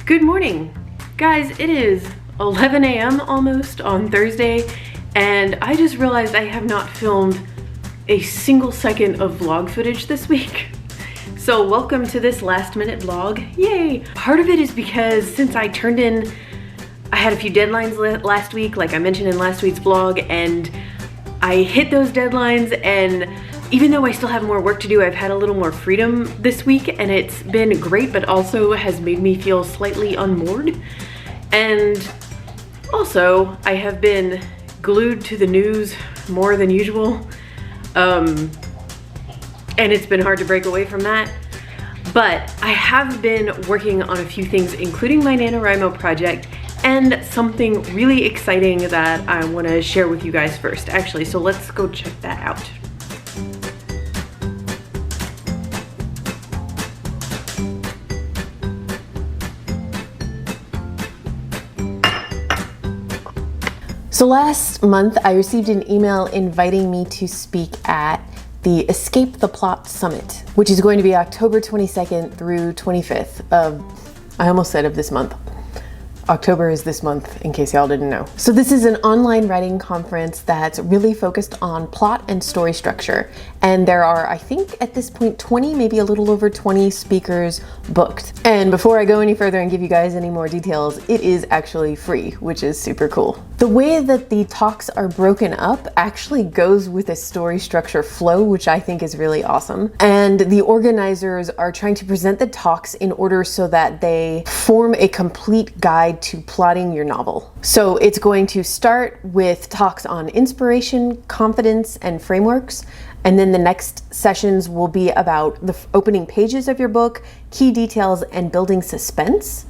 Good morning. Guys, it is 11 a.m. almost on Thursday, and I just realized I have not filmed a single second of vlog footage this week. So welcome to this last minute vlog, yay! Part of it is because since I had a few deadlines last week, like I mentioned in last week's vlog, and I hit those deadlines, and even though I still have more work to do, I've had a little more freedom this week, and it's been great, but also has made me feel slightly unmoored. And also, I have been glued to the news more than usual, and it's been hard to break away from that. But I have been working on a few things, including my Nanowrimo project, and something really exciting that I want to share with you guys first, actually. So let's go check that out. So last month, I received an email inviting me to speak at the Escape the Plot Summit, which is going to be October 22nd through 25th of this month. October is this month, in case y'all didn't know. So this is an online writing conference that's really focused on plot and story structure. And there are, I think at this point, 20, maybe a little over 20 speakers booked. And before I go any further and give you guys any more details, it is actually free, which is super cool. The way that the talks are broken up actually goes with a story structure flow, which I think is really awesome. And the organizers are trying to present the talks in order so that they form a complete guide to plotting your novel. So it's going to start with talks on inspiration, confidence, and frameworks. And then the next sessions will be about the opening pages of your book, key details, and building suspense.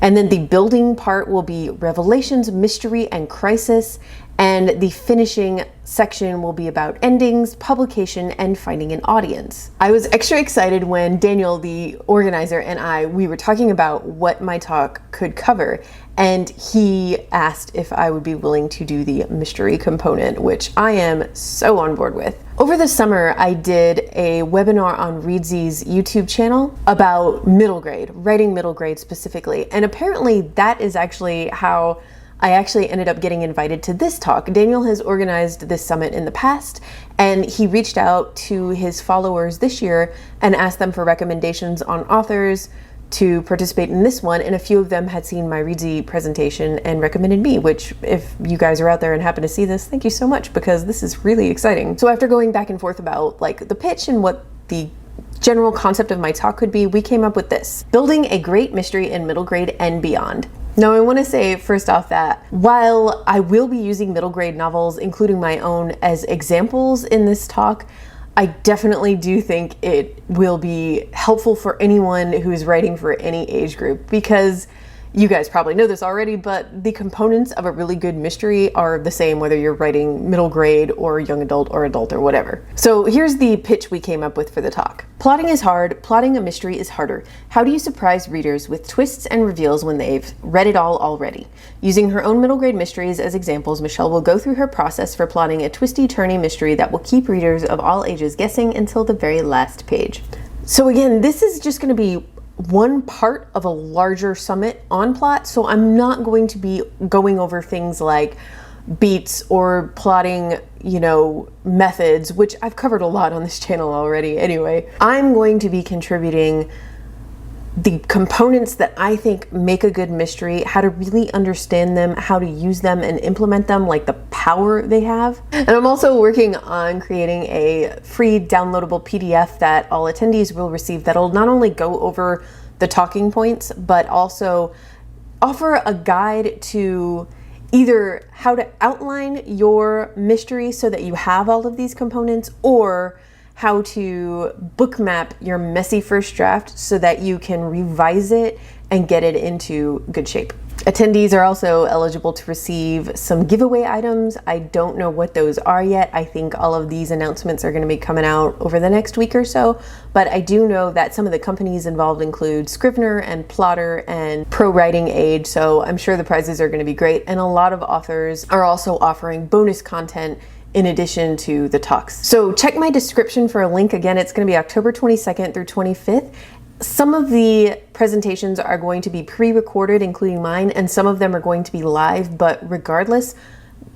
And then the building part will be revelations, mystery, and crisis. And the finishing section will be about endings, publication, and finding an audience. I was extra excited when Daniel, the organizer, and we were talking about what my talk could cover. And he asked if I would be willing to do the mystery component, which I am so on board with. Over the summer, I did a webinar on Reedsy's YouTube channel about middle grade, writing middle grade specifically. And apparently that is actually how I actually ended up getting invited to this talk. Daniel has organized this summit in the past, and he reached out to his followers this year and asked them for recommendations on authors to participate in this one, and a few of them had seen my Reedsy presentation and recommended me, which if you guys are out there and happen to see this, thank you so much, because this is really exciting. So after going back and forth about like the pitch and what the general concept of my talk could be, we came up with this: building a great mystery in middle grade and beyond. Now, I want to say first off that while I will be using middle grade novels, including my own, as examples in this talk, I definitely do think it will be helpful for anyone who is writing for any age group, because you guys probably know this already, but the components of a really good mystery are the same whether you're writing middle grade or young adult or adult or whatever. So here's the pitch we came up with for the talk. Plotting is hard, plotting a mystery is harder. How do you surprise readers with twists and reveals when they've read it all already? Using her own middle grade mysteries as examples, Michelle will go through her process for plotting a twisty-turny mystery that will keep readers of all ages guessing until the very last page. So again, this is just going to be one part of a larger summit on plot, so I'm not going to be going over things like beats or plotting, methods, which I've covered a lot on this channel already anyway. I'm going to be contributing the components that I think make a good mystery, how to really understand them, how to use them and implement them, like the power they have. And I'm also working on creating a free downloadable PDF that all attendees will receive that'll not only go over the talking points, but also offer a guide to either how to outline your mystery so that you have all of these components, or how to bookmap your messy first draft so that you can revise it and get it into good shape. Attendees are also eligible to receive some giveaway items. I don't know what those are yet. I think all of these announcements are going to be coming out over the next week or so, but I do know that some of the companies involved include Scrivener and Plotter and Pro Writing Age, so I'm sure the prizes are going to be great. And a lot of authors are also offering bonus content in addition to the talks. So check my description for a link. Again, it's going to be October 22nd through 25th. Some of the presentations are going to be pre-recorded, including mine, and some of them are going to be live, but regardless,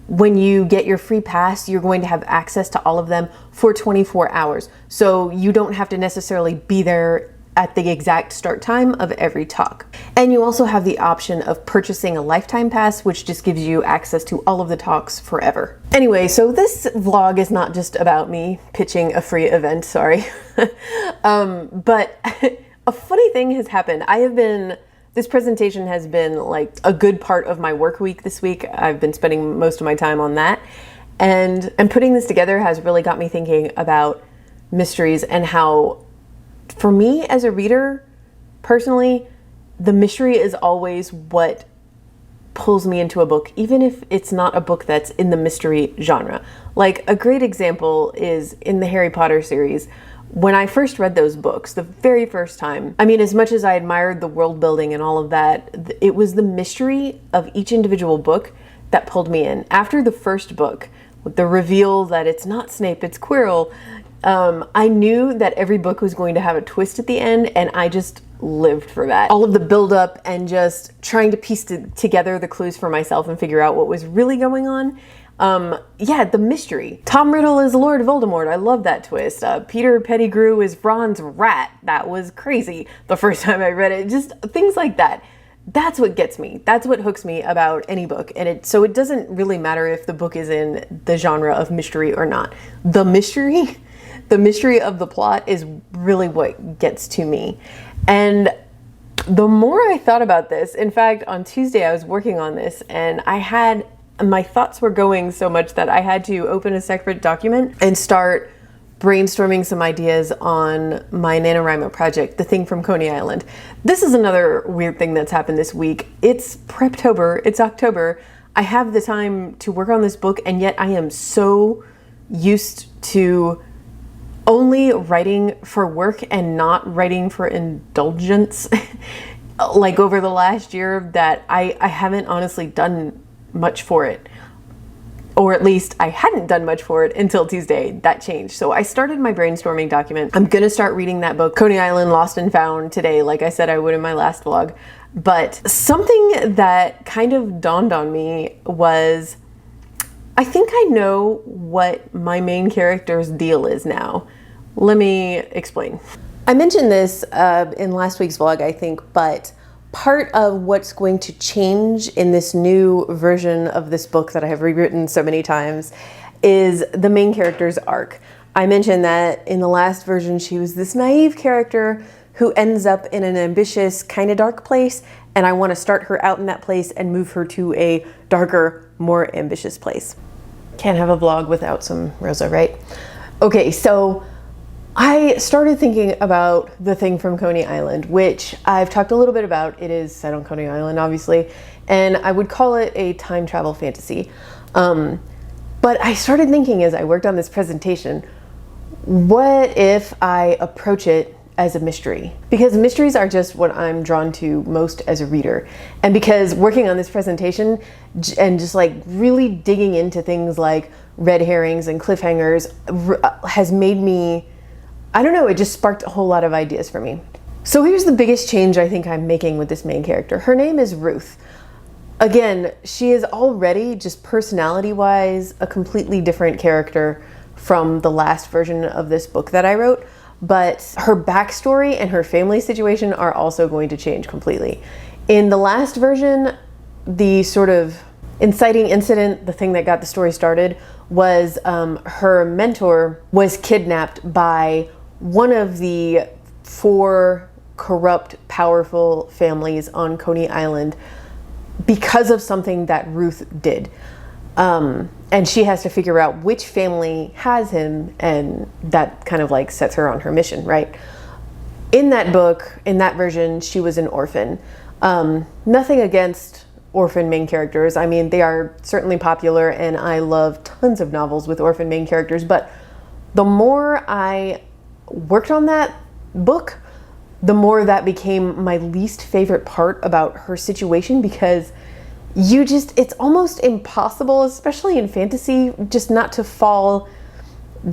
when you get your free pass, you're going to have access to all of them for 24 hours. So you don't have to necessarily be there at the exact start time of every talk. And you also have the option of purchasing a lifetime pass, which just gives you access to all of the talks forever. Anyway, so this vlog is not just about me pitching a free event, sorry. But a funny thing has happened. This presentation has been like a good part of my work week this week. I've been spending most of my time on that. And putting this together has really got me thinking about mysteries and how, for me as a reader, personally, the mystery is always what pulls me into a book, even if it's not a book that's in the mystery genre. Like a great example is in the Harry Potter series. When I first read those books, the very first time, I mean, as much as I admired the world building and all of that, it was the mystery of each individual book that pulled me in. After the first book, with the reveal that it's not Snape, it's Quirrell, I knew that every book was going to have a twist at the end, and I just lived for that. All of the build-up and just trying to piece together the clues for myself and figure out what was really going on. Yeah, the mystery. Tom Riddle is Lord Voldemort. I love that twist. Peter Pettigrew is Ron's rat. That was crazy the first time I read it. Just things like that. That's what gets me. That's what hooks me about any book. And so it doesn't really matter if the book is in the genre of mystery or not. The mystery of the plot is really what gets to me. And the more I thought about this, in fact, on Tuesday I was working on this and my thoughts were going so much that I had to open a separate document and start brainstorming some ideas on my Nanowrimo project, The Thing from Coney Island. This is another weird thing that's happened this week. It's Preptober, it's October. I have the time to work on this book, and yet I am so used to only writing for work and not writing for indulgence like over the last year that I haven't honestly done much for it, or at least I hadn't done much for it until Tuesday. That changed. So I started my brainstorming document. I'm gonna start reading that book, Coney Island Lost and Found, today, like I said I would in my last vlog. But something that kind of dawned on me was, I think I know what my main character's deal is now. Let me explain. I mentioned this in last week's vlog, I think, but part of what's going to change in this new version of this book that I have rewritten so many times is the main character's arc. I mentioned that in the last version, she was this naive character who ends up in an ambitious, kind of dark place, and I want to start her out in that place and move her to a darker, more ambitious place. Can't have a vlog without some Rosa, right? Okay, so I started thinking about The Thing from Coney Island, which I've talked a little bit about. It is set on Coney Island, obviously, and I would call it a time travel fantasy. But I started thinking as I worked on this presentation, what if I approach it as a mystery? Because mysteries are just what I'm drawn to most as a reader. And because working on this presentation and just like really digging into things like red herrings and cliffhangers has made me, I don't know, it just sparked a whole lot of ideas for me. So here's the biggest change I think I'm making with this main character. Her name is Ruth. Again, she is already, just personality-wise, a completely different character from the last version of this book that I wrote, but her backstory and her family situation are also going to change completely. In the last version, the sort of inciting incident, the thing that got the story started, was her mentor was kidnapped by one of the 4 corrupt, powerful families on Coney Island because of something that Ruth did. And she has to figure out which family has him, and that kind of like sets her on her mission, right? In that book, in that version, she was an orphan. Nothing against orphan main characters. I mean, they are certainly popular, and I love tons of novels with orphan main characters, but the more I worked on that book, the more that became my least favorite part about her situation, because it's almost impossible, especially in fantasy, just not to fall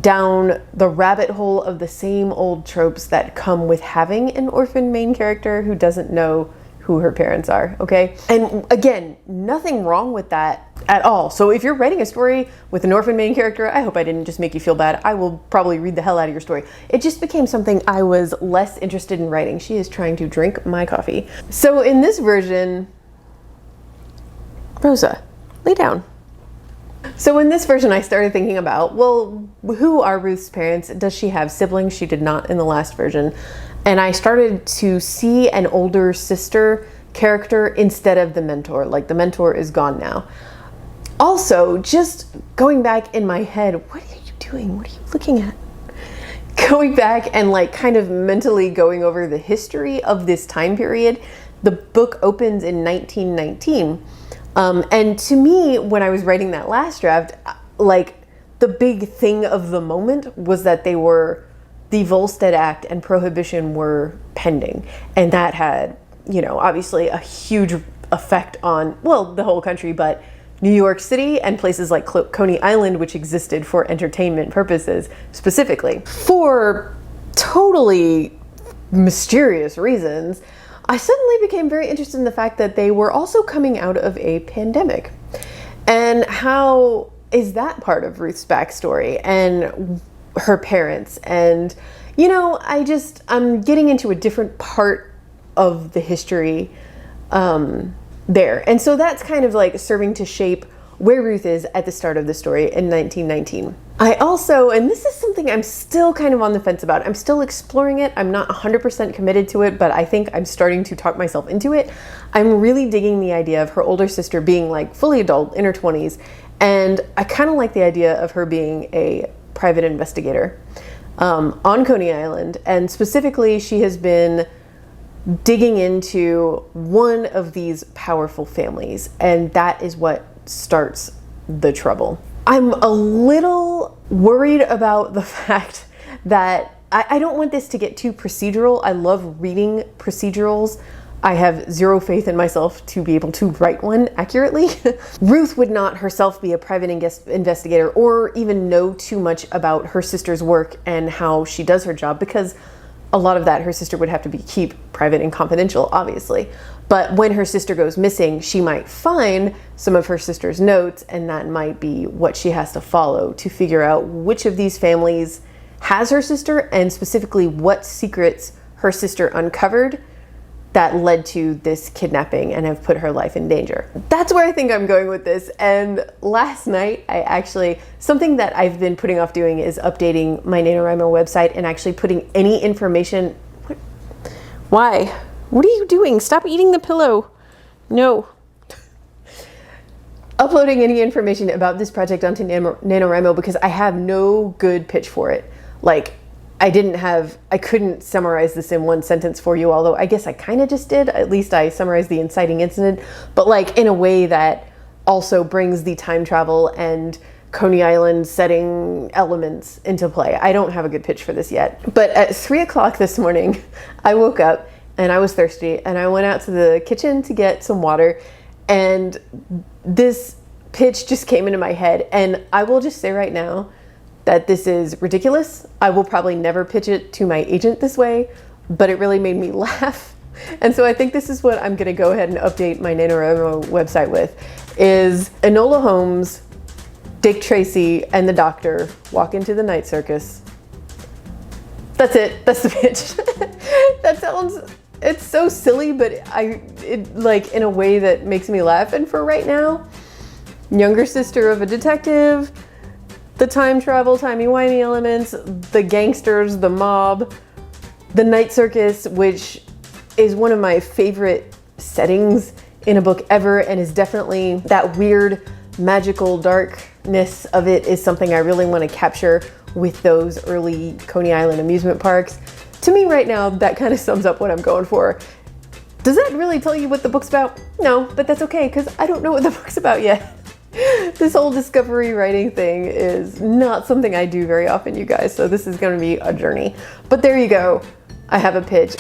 down the rabbit hole of the same old tropes that come with having an orphan main character who doesn't know who her parents are, okay? And again, nothing wrong with that at all. So if you're writing a story with an orphan main character, I hope I didn't just make you feel bad. I will probably read the hell out of your story. It just became something I was less interested in writing. She is trying to drink my coffee. So in this version, Rosa, lay down. So in this version, I started thinking about, well, who are Ruth's parents? Does she have siblings? She did not in the last version. And I started to see an older sister character instead of the mentor. Like, the mentor is gone now. Also, just going back in my head, what are you doing? What are you looking at? Going back and like kind of mentally going over the history of this time period. The book opens in 1919. And to me, when I was writing that last draft, like the big thing of the moment was that the Volstead Act and Prohibition were pending. And that had, you know, obviously a huge effect on, well, the whole country, but New York City and places like Coney Island, which existed for entertainment purposes specifically. For totally mysterious reasons, I suddenly became very interested in the fact that they were also coming out of a pandemic. And how is that part of Ruth's backstory and her parents? And, you know, I'm getting into a different part of the history there. And so that's kind of like serving to shape where Ruth is at the start of the story in 1919. I also, and this is something I'm still kind of on the fence about, I'm still exploring it. I'm not 100% committed to it, but I think I'm starting to talk myself into it. I'm really digging the idea of her older sister being like fully adult, in her 20s. And I kind of like the idea of her being a private investigator on Coney Island. And specifically, she has been digging into one of these powerful families, and that is what starts the trouble. I'm a little worried about the fact that I don't want this to get too procedural. I love reading procedurals. I have zero faith in myself to be able to write one accurately. Ruth would not herself be a private investigator or even know too much about her sister's work and how she does her job, because a lot of that her sister would have to keep private and confidential, obviously. But when her sister goes missing, she might find some of her sister's notes, and that might be what she has to follow to figure out which of these families has her sister, and specifically what secrets her sister uncovered that led to this kidnapping and have put her life in danger. That's where I think I'm going with this. And last night, something that I've been putting off doing is updating my Nanowrimo website and actually putting any information. Why? What are you doing? Stop eating the pillow. No. Uploading any information about this project onto Nanowrimo because I have no good pitch for it. Like, I couldn't summarize this in one sentence for you, although I guess I kind of just did. At least I summarized the inciting incident, but like in a way that also brings the time travel and Coney Island setting elements into play. I don't have a good pitch for this yet. But at 3 o'clock this morning, I woke up and I was thirsty and I went out to the kitchen to get some water, and this pitch just came into my head. And I will just say right now that this is ridiculous. I will probably never pitch it to my agent this way, but it really made me laugh. And so I think this is what I'm gonna go ahead and update my Nanowrimo website with, is Enola Holmes, Dick Tracy, and the doctor walk into the night circus. That's it, that's the pitch. It's so silly, but it like in a way that makes me laugh. And for right now, younger sister of a detective, the time travel, timey-wimey elements, the gangsters, the mob, the night circus, which is one of my favorite settings in a book ever, and is definitely that weird magical darkness of it is something I really want to capture with those early Coney Island amusement parks. To me right now, that kind of sums up what I'm going for. Does that really tell you what the book's about? No, but that's okay, because I don't know what the book's about yet. This whole discovery writing thing is not something I do very often, you guys, so this is going to be a journey. But there you go. I have a pitch.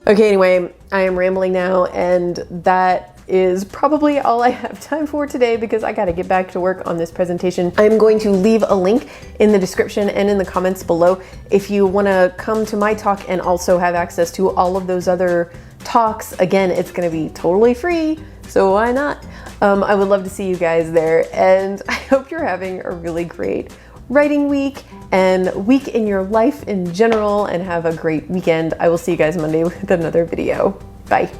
Okay, anyway, I am rambling now, and that is probably all I have time for today because I gotta get back to work on this presentation. I'm going to leave a link in the description and in the comments below if you wanna come to my talk and also have access to all of those other talks. Again, it's gonna be totally free, so why not? I would love to see you guys there, and I hope you're having a really great writing week and week in your life in general, and have a great weekend. I will see you guys Monday with another video. Bye.